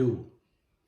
2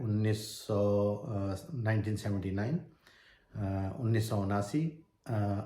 1979 1979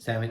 7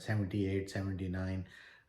78 79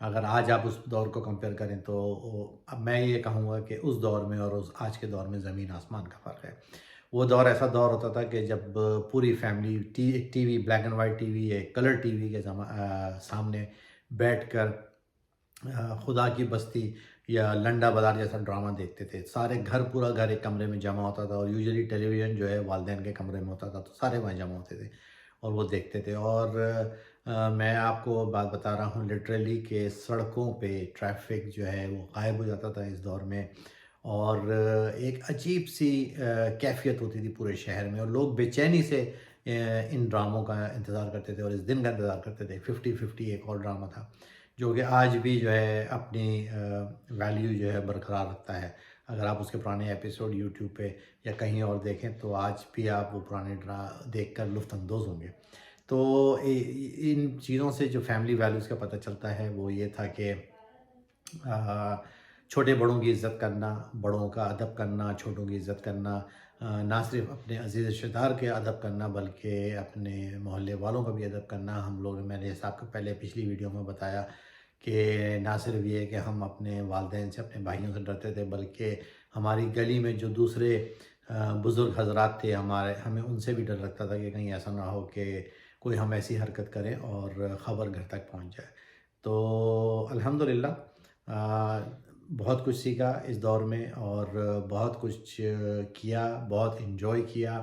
اگر آج آپ اس دور کو کمپیئر کریں تو اب میں یہ کہوں گا کہ اس دور میں اور اس آج کے دور میں زمین آسمان کا فرق ہے۔ وہ دور ایسا دور ہوتا تھا کہ جب پوری فیملی ایک T V, black and white T V, ایک کلر ٹی وی کے سامنے بیٹھ کر خدا کی بستی یا لنڈا بازار جیسا ڈرامہ دیکھتے تھے۔ سارے پورا گھر ایک کمرے میں جمع ہوتا تھا، اور یوزلی ٹیلی ویژن جو ہے والدین کے کمرے میں ہوتا تھا، تو سارے وہاں جمع ہوتے تھے اور وہ دیکھتے تھے۔ اور میں آپ کو بات بتا رہا ہوں لٹرلی کہ سڑکوں پہ ٹریفک جو ہے وہ غائب ہو جاتا تھا اس دور میں، اور ایک عجیب سی کیفیت ہوتی تھی پورے شہر میں، اور لوگ بے چینی سے ان ڈراموں کا انتظار کرتے تھے اور اس دن کا انتظار کرتے تھے۔ 50-50 ایک اور ڈرامہ تھا جو کہ آج بھی جو ہے اپنی ویلیو جو ہے برقرار رکھتا ہے۔ اگر آپ اس کے پرانے ایپیسوڈ یوٹیوب پہ یا کہیں اور دیکھیں تو آج بھی آپ وہ پرانے دیکھ کر لطف اندوز ہوں گے۔ تو ان چیزوں سے جو فیملی ویلیوز کا پتہ چلتا ہے وہ یہ تھا کہ چھوٹے بڑوں کی عزت کرنا، بڑوں کا ادب کرنا، چھوٹوں کی عزت کرنا، نہ صرف اپنے عزیز رشتہ دار کے ادب کرنا بلکہ اپنے محلے والوں کا بھی ادب کرنا۔ ہم لوگ، میں نے آپ کو پہلے پچھلی ویڈیو میں بتایا کہ نہ صرف یہ کہ ہم اپنے والدین سے، اپنے بھائیوں سے ڈرتے تھے، بلکہ ہماری گلی میں جو دوسرے بزرگ حضرات تھے ہمیں ان سے بھی ڈر لگتا تھا کہ کہیں ایسا نہ ہو کہ کوئی ہم ایسی حرکت کریں اور خبر گھر تک پہنچ جائے۔ تو الحمدللہ بہت کچھ سیکھا اس دور میں، اور بہت کچھ کیا، بہت انجوائے کیا،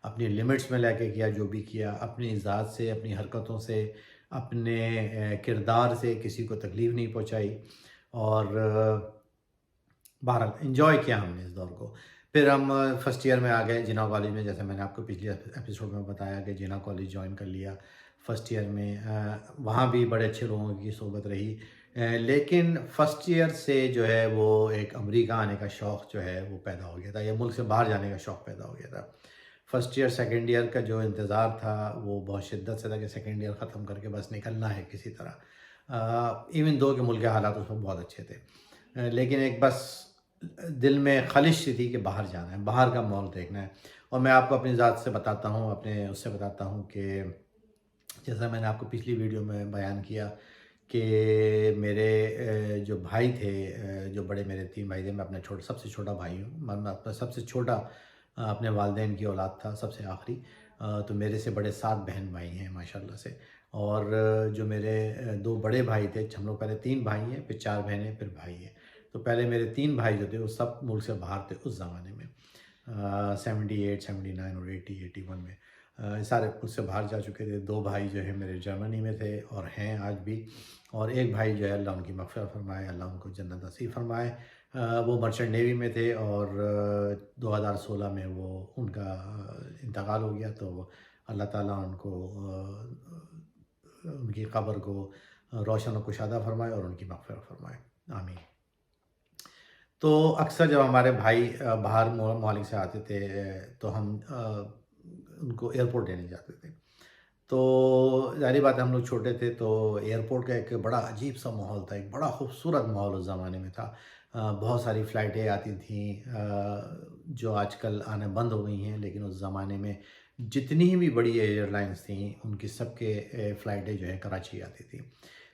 اپنی لیمٹس میں لے کے کیا جو بھی کیا، اپنی ذات سے، اپنی حرکتوں سے، اپنے کردار سے کسی کو تکلیف نہیں پہنچائی، اور بہرحال انجوائے کیا ہم نے اس دور کو۔ پھر ہم فرسٹ ایئر میں آ گئے جناح کالج میں، جیسے میں نے آپ کو پچھلے ایپیسوڈ میں بتایا کہ جناح کالج جوائن کر لیا فرسٹ ایئر میں۔ وہاں بھی بڑے اچھے لوگوں کی صحبت رہی، لیکن فرسٹ ایئر سے جو ہے وہ ایک امریکہ آنے کا شوق جو ہے وہ پیدا ہو گیا تھا، یا ملک سے باہر جانے کا شوق پیدا ہو گیا تھا۔ فرسٹ ایئر سیکنڈ ایئر کا جو انتظار تھا وہ بہت شدت سے تھا کہ سیکنڈ ایئر ختم کر کے بس نکلنا ہے کسی طرح، ایون دو کہ ملک کے حالات اس میں بہت اچھے تھے، لیکن ایک بس دل میں خلش سی تھی کہ باہر جانا ہے، باہر کا ماحول دیکھنا ہے۔ اور میں آپ کو اپنی ذات سے بتاتا ہوں، اپنے اس سے بتاتا ہوں کہ جیسا میں نے آپ کو پچھلی ویڈیو میں بیان کیا کہ میرے جو بھائی تھے، جو بڑے میرے 3 بھائی تھے، میں اپنا سب سے چھوٹا بھائی ہوں، میں اپنا سب سے چھوٹا اپنے والدین کی اولاد تھا، سب سے آخری۔ تو میرے سے بڑے 7 بہن بھائی ہیں ماشاءاللہ سے، اور جو میرے 2 بڑے بھائی تھے، ہم لوگ پہلے 3 بھائی ہیں، پھر 4 بہنیں، پھر بھائی ہیں۔ تو پہلے میرے 3 بھائی جو تھے وہ سب ملک سے باہر تھے اس زمانے میں، 78، 79 اور 80، 81 میں سارے ملک سے باہر جا چکے تھے۔ 2 بھائی جو ہیں میرے جرمنی میں تھے اور ہیں آج بھی، اور ایک بھائی جو ہے اللہ ان کی مغفرت فرمائے، اللہ ان کو جنت نصیب فرمائے، وہ مرچنٹ نیوی میں تھے، اور 2016 میں وہ ان کا انتقال ہو گیا۔ تو اللہ تعالیٰ ان کو ان کی قبر کو روشن و کشادہ فرمائے اور ان کی مغفرت فرمائے، آمین۔ تو اکثر جب ہمارے بھائی باہر ممالک سے آتے تھے تو ہم ان کو ایئرپورٹ لینے جاتے تھے۔ تو ظاہری بات ہے ہم لوگ چھوٹے تھے، تو ایئرپورٹ کا ایک بڑا عجیب سا ماحول تھا، ایک بڑا خوبصورت ماحول اس زمانے میں تھا۔ بہت ساری فلائٹیں آتی تھیں جو آج کل آنا بند ہو گئی ہیں، لیکن اس زمانے میں جتنی بھی بڑی ایئر لائنس تھیں ان کی سب کے فلائٹیں جو ہیں کراچی آتی تھیں۔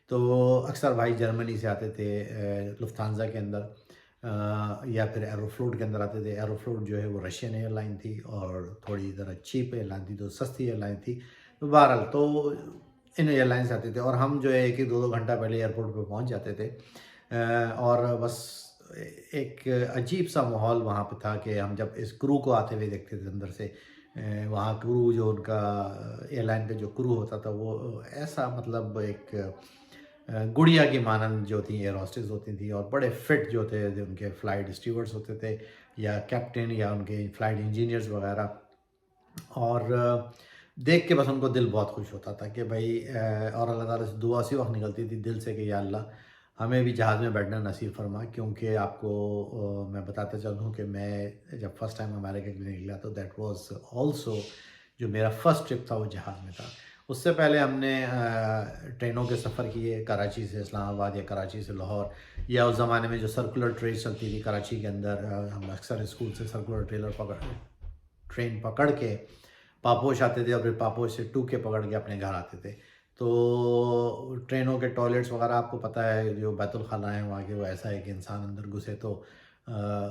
تو اکثر بھائی جرمنی سے آتے تھے لفتھانزا کے اندر، یا پھر ایروفلوٹ کے اندر آتے تھے۔ ایروفلوٹ جو ہے وہ رشین ایئر لائن تھی، اور تھوڑی ذرا چیپ ایئر لائن تھی، تو سستی ایئر لائن تھی۔ بہرحال تو ان ایئر لائن سے آتے تھے، اور ہم جو ہے 1-2 گھنٹہ پہلے ایئرپورٹ پہ پہنچ جاتے تھے، اور بس ایک عجیب سا ماحول وہاں پہ تھا کہ ہم جب اس کرو کو آتے ہوئے دیکھتے تھے اندر سے، وہاں کرو جو ان کا ایئر لائن کا جو کرو ہوتا تھا وہ ایسا مطلب ایک گڑیا کی مانند جو تھیں ایئر ہوسٹس ہوتی تھیں، اور بڑے فٹ جو تھے ان کے فلائٹ اسٹیورڈس ہوتے تھے، یا کیپٹن، یا ان کے فلائٹ انجینئرز وغیرہ، اور دیکھ کے بس ان کو دل بہت خوش ہوتا تھا کہ بھائی، اور اللہ تعالیٰ سے دعا اسی وقت نکلتی تھی دل سے کہ یا اللہ ہمیں بھی جہاز میں بیٹھنا نصیب فرما۔ کیونکہ آپ کو میں بتاتا چلوں کہ میں جب فرسٹ ٹائم امریکہ کے لیے نکلا تو دیٹ واز آلسو جو میرا فرسٹ ٹرپ تھا وہ جہاز میں تھا۔ اس سے پہلے ہم نے ٹرینوں کے سفر کیے، کراچی سے اسلام آباد یا کراچی سے لاہور، یا اس زمانے میں جو سرکولر ٹرین چلتی تھی کراچی کے اندر، ہم اکثر اسکول سے سرکولر ٹرین پکڑ کے پاپوش آتے تھے، اور پھر پاپوش سے 2K پکڑ کے اپنے گھر آتے تھے۔ تو ٹرینوں کے ٹوائلٹس وغیرہ آپ کو پتہ ہے جو بیت الخلاء ہیں وہاں کے، وہ ایسا ہے کہ انسان اندر گھسے تو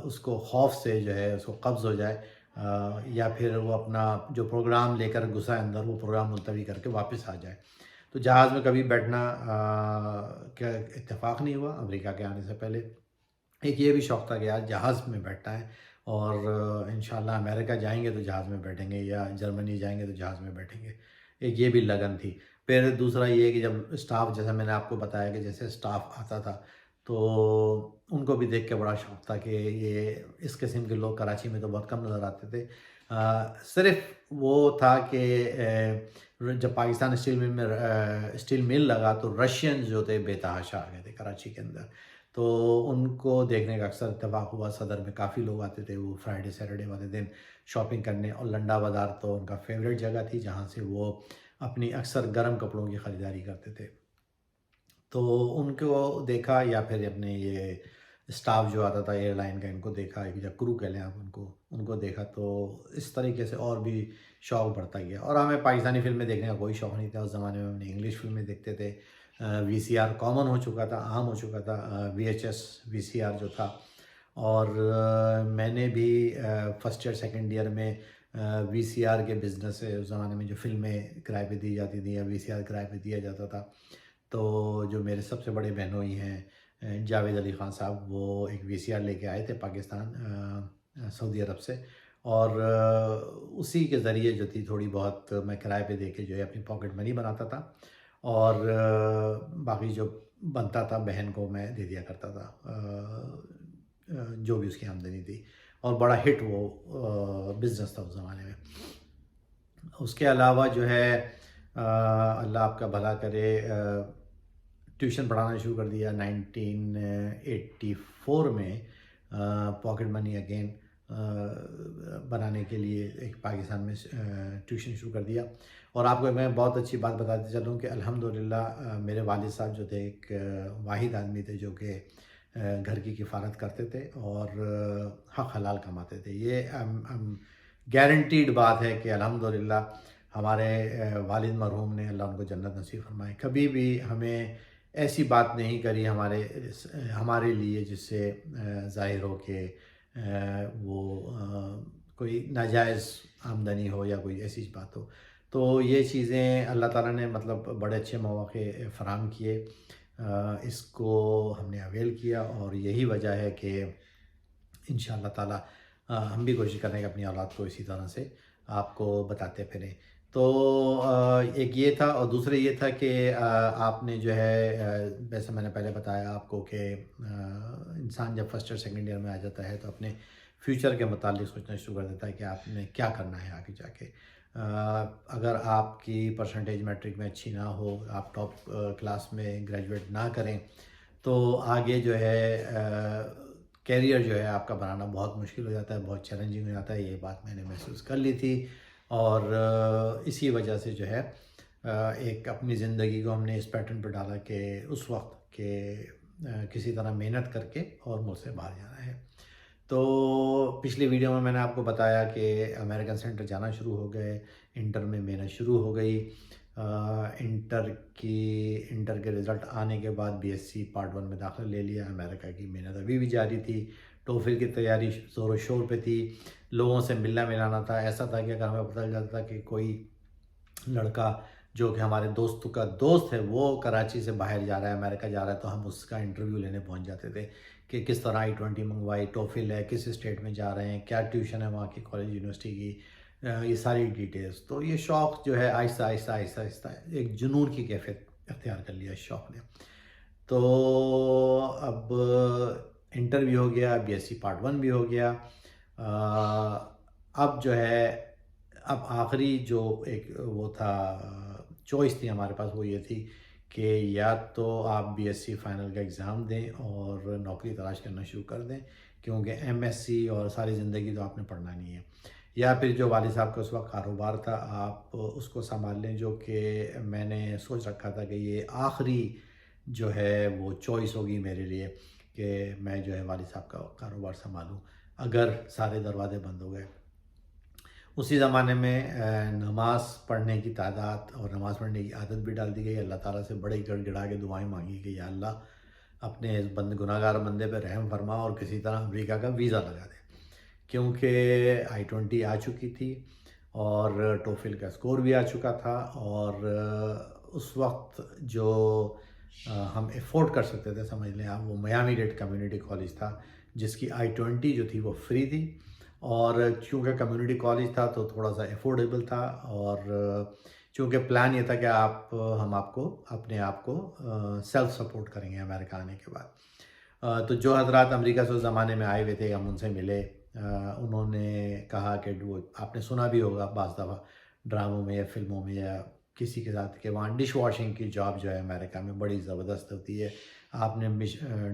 اس کو خوف سے جو ہے اس کو قبض ہو جائے، یا پھر وہ اپنا جو پروگرام لے کر گھسا ہے اندر وہ پروگرام ملتوی کر کے واپس آ جائے۔ تو جہاز میں کبھی بیٹھنا کا اتفاق نہیں ہوا امریکہ کے آنے سے پہلے۔ ایک یہ بھی شوق تھا کہ یار جہاز میں بیٹھنا ہے، اور انشاءاللہ امریکہ جائیں گے تو جہاز میں بیٹھیں گے، یا جرمنی جائیں گے تو جہاز میں بیٹھیں گے۔ ایک یہ بھی لگن تھی۔ پھر دوسرا یہ کہ جب اسٹاف، جیسا میں نے آپ کو بتایا کہ جیسے اسٹاف آتا تھا تو ان کو بھی دیکھ کے بڑا شوق تھا کہ یہ اس قسم کے لوگ کراچی میں تو بہت کم نظر آتے تھے۔ صرف وہ تھا کہ جب پاکستان اسٹیل مل لگا تو رشین جو تھے بے تحاشا آ گئے تھے کراچی کے اندر، تو ان کو دیکھنے کا اکثر اتفاق ہوا۔ صدر میں کافی لوگ آتے تھے، وہ فرائیڈے سیٹرڈے والے دن شاپنگ کرنے، اور لنڈا بازار تو ان کا فیوریٹ جگہ تھی جہاں سے وہ اپنی اکثر گرم کپڑوں کی خریداری کرتے تھے۔ تو ان کو دیکھا، یا پھر اپنے یہ اسٹاف جو آتا تھا ایئر لائن کا، ان کو دیکھا، یا کرو کہہ لیں آپ ان کو دیکھا، تو اس طریقے سے اور بھی شوق بڑھتا گیا۔ اور ہمیں پاکستانی فلمیں دیکھنے کا کوئی شوق نہیں تھا اس زمانے میں، ہم نے انگلش فلمیں دیکھتے تھے۔ وی سی آر کامن ہو چکا تھا، عام ہو چکا تھا، وی ایچ ایس وی سی آر جو تھا۔ اور میں نے بھی فرسٹ ایئر سیکنڈ ایئر میں وی سی آر کے بزنس سے، اس زمانے میں جو فلمیں کرائے پہ دی جاتی تھیں یا وی سی آر کرائے پہ دیا جاتا تھا، تو جو میرے سب سے بڑے بہنوئی ہیں جاوید علی خان صاحب، وہ ایک وی سی آر لے کے آئے تھے پاکستان سعودی عرب سے، اور اسی کے ذریعے جو تھی تھوڑی بہت میں کرائے پہ دے کے جو ہے اپنی پاکٹ منی بناتا تھا، اور باقی جو بنتا تھا بہن کو میں دے دیا کرتا تھا، جو بھی اس کی آمدنی تھی، اور بڑا ہٹ وہ بزنس تھا اس زمانے میں۔ اس کے علاوہ جو ہے اللہ آپ کا بھلا کرے، ٹیوشن پڑھانا شروع کر دیا 1984 میں، پاکٹ منی اگین بنانے کے لیے ایک پاکستان میں ٹیوشن شروع کر دیا۔ اور آپ کو میں بہت اچھی بات بتاتے چلوں کہ الحمدللہ میرے والد صاحب جو تھے ایک واحد آدمی تھے جو کہ گھر کی کفالت کرتے تھے اور حق حلال کماتے تھے۔ یہ گارنٹیڈ بات ہے کہ الحمدللہ ہمارے والد مرحوم نے، اللہ ان کو جنت نصیب فرمائے، کبھی بھی ہمیں ایسی بات نہیں کری ہمارے لیے جس سے ظاہر ہو کہ وہ کوئی ناجائز آمدنی ہو یا کوئی ایسی بات ہو۔ تو یہ چیزیں اللہ تعالیٰ نے مطلب بڑے اچھے مواقع فراہم کیے، اس کو ہم نے اویل کیا، اور یہی وجہ ہے کہ انشاءاللہ تعالیٰ ہم بھی کوشش کریں کہ اپنی اولاد کو اسی طرح سے آپ کو بتاتے پھریں۔ تو ایک یہ تھا، اور دوسرے یہ تھا کہ آپ نے جو ہے ویسے میں نے پہلے بتایا آپ کو کہ انسان جب فرسٹ اور سیکنڈ ایئر میں آ جاتا ہے تو اپنے فیوچر کے متعلق سوچنا شروع کر دیتا ہے کہ آپ نے کیا کرنا ہے آگے جا کے۔ اگر آپ کی پرسنٹیج میٹرک میں اچھی نہ ہو، آپ ٹاپ کلاس میں گریجویٹ نہ کریں، تو آگے جو ہے کیریئر جو ہے آپ کا بنانا بہت مشکل ہو جاتا ہے، بہت چیلنجنگ ہو جاتا ہے۔ یہ بات میں نے محسوس کر لی تھی، اور اسی وجہ سے جو ہے ایک اپنی زندگی کو ہم نے اس پیٹرن پہ ڈالا کہ اس وقت کہ کسی طرح محنت کر کے اور ملک سے باہر جانا ہے۔ تو پچھلی ویڈیو میں نے آپ کو بتایا کہ امریکن سینٹر جانا شروع ہو گئے، انٹر میں محنت شروع ہو گئی، انٹر کے رزلٹ آنے کے بعد بی ایس سی پارٹ 1 میں داخلہ لے لیا۔ امریکہ کی محنت ابھی بھی جاری تھی، ٹوفل کی تیاری زور و شور پہ تھی، لوگوں سے ملنا ملانا تھا۔ ایسا تھا کہ اگر ہمیں پتہ چل جاتا تھا کہ کوئی لڑکا جو کہ ہمارے دوست کا دوست ہے وہ کراچی سے باہر جا رہا ہے، امریکہ جا رہا ہے، تو ہم اس کا انٹرویو لینے پہنچ جاتے تھے کہ کس طرح I-20 منگوائی، ٹوفل ہے، کس اسٹیٹ میں جا رہے ہیں، کیا ٹیوشن ہے وہاں کی کالج یونیورسٹی کی، یہ ساری ڈیٹیلز۔ تو یہ شوق جو ہے آہستہ آہستہ آہستہ آہستہ ایک جنون کی کیفیت اختیار کر لیا اس شوق نے۔ تو اب انٹر بھی ہو گیا، بی ایس سی پارٹ 1 بھی ہو گیا، اب جو ہے اب آخری جو ایک وہ تھا چوائس تھی ہمارے پاس، وہ یہ تھی کہ یا تو آپ بی ایس سی فائنل کا ایگزام دیں اور نوکری تلاش کرنا شروع کر دیں، کیونکہ ایم ایس سی اور ساری زندگی تو آپ نے پڑھنا نہیں ہے، یا پھر جو والد صاحب کا اس وقت کاروبار تھا آپ اس کو سنبھال لیں، جو کہ میں نے سوچ رکھا تھا کہ یہ آخری جو ہے وہ چوائس ہوگی میرے لیے کہ میں جو ہے والد صاحب کا کاروبار سنبھالوں اگر سارے دروازے بند ہو گئے۔ اسی زمانے میں نماز پڑھنے کی تعداد اور نماز پڑھنے کی عادت بھی ڈال دی گئی. اللہ تعالیٰ سے بڑے گڑ گڑا کے دعائیں مانگی کہ یا اللہ اپنے اس گناہ گار بندے پہ رحم فرما اور کسی طرح امریکہ کا ویزا لگا دے, کیونکہ I-20 آ چکی تھی اور ٹوفل کا اسکور بھی آ چکا تھا, اور اس وقت جو ہم افورڈ کر سکتے تھے, سمجھ لیں آپ, وہ میامی ڈیڈ کمیونٹی کالج تھا جس کی I-20 جو تھی وہ فری تھی, اور چونکہ کمیونٹی کالج تھا تو تھوڑا سا افورڈیبل تھا, اور چونکہ پلان یہ تھا کہ ہم آپ کو اپنے آپ کو سیلف سپورٹ کریں گے امریکہ آنے کے بعد. تو جو حضرات امریکہ سے اس زمانے میں آئے ہوئے تھے ہم ان سے ملے, انہوں نے کہا کہ وہ آپ نے سنا بھی ہوگا بعض دفعہ ڈراموں میں یا فلموں میں یا کسی کے ساتھ کہ وہاں ڈش واشنگ کی جاب جو ہے امریکہ میں بڑی زبردست ہوتی ہے. آپ نے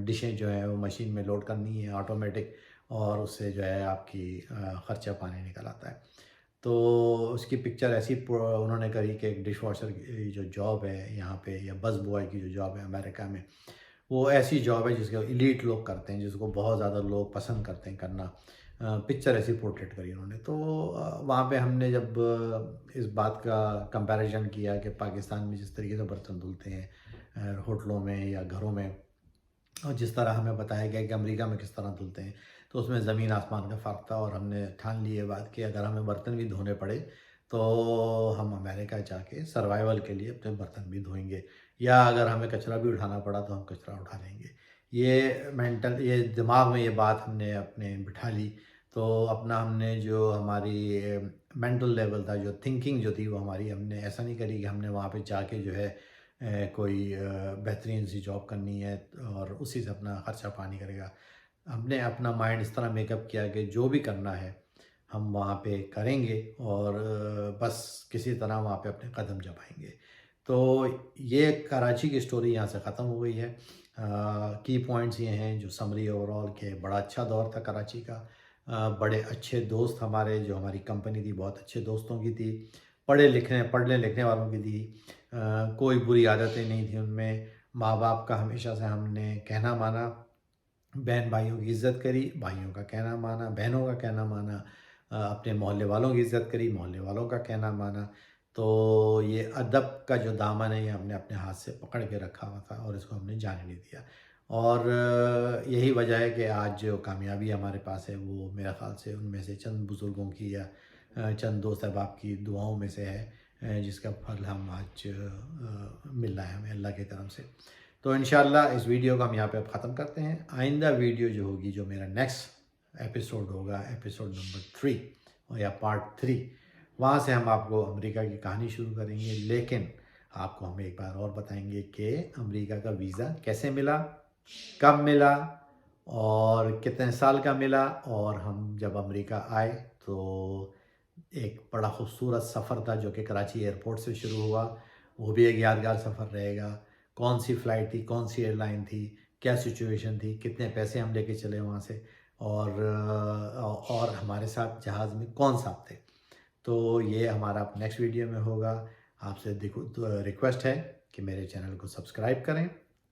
ڈشیں جو ہیں وہ مشین میں لوڈ کرنی ہے آٹومیٹک, اور اس سے جو ہے آپ کی خرچہ پانی نکل آتا ہے. تو اس کی پکچر ایسی انہوں نے کری کہ ایک ڈش واشر کی جو جاب ہے یہاں پہ, یا بس بوائے کی جو جاب ہے امریکہ میں, وہ ایسی جاب ہے جس کو ایلیٹ لوگ کرتے ہیں, جس کو بہت زیادہ لوگ پسند کرتے ہیں کرنا. پکچر ایسی پورٹریٹ کری انہوں نے. تو وہاں پہ ہم نے جب اس بات کا کمپیریزن کیا کہ پاکستان میں جس طریقے سے برتن دھلتے ہیں ہوٹلوں میں یا گھروں میں, اور جس طرح ہمیں بتایا گیا کہ امریکہ میں کس طرح دھلتے ہیں, تو اس میں زمین آسمان کا فرق تھا. اور ہم نے ٹھان لی یہ بات کہ اگر ہمیں برتن بھی دھونے پڑے تو ہم امریکہ جا کے سروائیول کے لیے اپنے برتن بھی دھوئیں گے, یا اگر ہمیں کچرا بھی اٹھانا پڑا تو ہم کچرا اٹھا لیں گے. یہ دماغ میں یہ بات ہم نے اپنے بٹھا لی. تو اپنا ہم نے جو ہماری مینٹل لیول تھا, جو تھنکنگ جو تھی وہ ہماری, ہم نے ایسا نہیں کری کہ ہم نے وہاں پہ جا کے جو ہے کوئی بہترین سی جاب کرنی ہے اور اسی سے اپنا خرچہ پانی کرے گا. ہم نے اپنا مائنڈ اس طرح میک اپ کیا کہ جو بھی کرنا ہے ہم وہاں پہ کریں گے, اور بس کسی طرح وہاں پہ اپنے قدم جمائیں گے. تو یہ کراچی کی سٹوری یہاں سے ختم ہو گئی ہے. کی پوائنٹس یہ ہیں جو سمری اوور آل کہ بڑا اچھا دور تھا کراچی کا, بڑے اچھے دوست ہمارے, جو ہماری کمپنی تھی بہت اچھے دوستوں کی تھی, پڑھنے لکھنے والوں کی تھی, کوئی بری عادتیں نہیں تھیں ان میں. ماں باپ کا ہمیشہ سے ہم نے کہنا مانا, بہن بھائیوں کی عزت کری, بھائیوں کا کہنا مانا, بہنوں کا کہنا مانا, اپنے محلے والوں کی عزت کری, محلے والوں کا کہنا مانا. تو یہ ادب کا جو دامن ہے یہ ہم نے اپنے ہاتھ سے پکڑ کے رکھا ہوا تھا, اور اس کو ہم نے جانے نہیں دیا. اور یہی وجہ ہے کہ آج جو کامیابی ہمارے پاس ہے وہ میرا خیال سے ان میں سے چند بزرگوں کی یا چند دوست احباب کی دعاؤں میں سے ہے, جس کا پھل ہم آج مل رہا ہے ہمیں اللہ کی طرف سے. تو انشاءاللہ اس ویڈیو کو ہم یہاں پہ اب ختم کرتے ہیں. آئندہ ویڈیو جو ہوگی, جو میرا نیکسٹ ایپیسوڈ ہوگا, ایپیسوڈ نمبر 3 یا پارٹ 3, وہاں سے ہم آپ کو امریکہ کی کہانی شروع کریں گے. لیکن آپ کو ہم ایک بار اور بتائیں گے کہ امریکہ کا ویزا کیسے ملا, کب ملا, اور کتنے سال کا ملا. اور ہم جب امریکہ آئے تو ایک بڑا خوبصورت سفر تھا جو کہ کراچی ایئرپورٹ سے شروع ہوا, وہ بھی ایک یادگار سفر رہے گا. کون سی فلائٹ تھی, کون سی ایئر لائن تھی, کیا سچویشن تھی, کتنے پیسے ہم لے کے چلے وہاں سے, اور ہمارے ساتھ جہاز میں کون صاحب تھے. تو یہ ہمارا نیکسٹ ویڈیو میں ہوگا. آپ سے ریکویسٹ ہے کہ میرے چینل کو سبسکرائب کریں,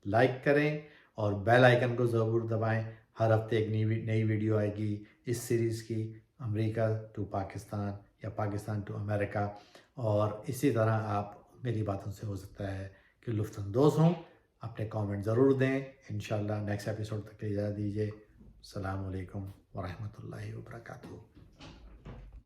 لائک کریں, اور بیل آئیکن کو ضرور دبائیں. ہر ہفتے ایک نئی ویڈیو آئے گی اس سیریز کی, امریکہ ٹو پاکستان یا پاکستان ٹو امریکہ. اور اسی طرح آپ میری باتوں سے ہو سکتا ہے کہ لطف اندوز ہوں. اپنے کامنٹ ضرور دیں. انشاءاللہ نیکسٹ ایپیسوڈ تک اجازت دیجیے. السلام علیکم ورحمۃ اللہ وبرکاتہ.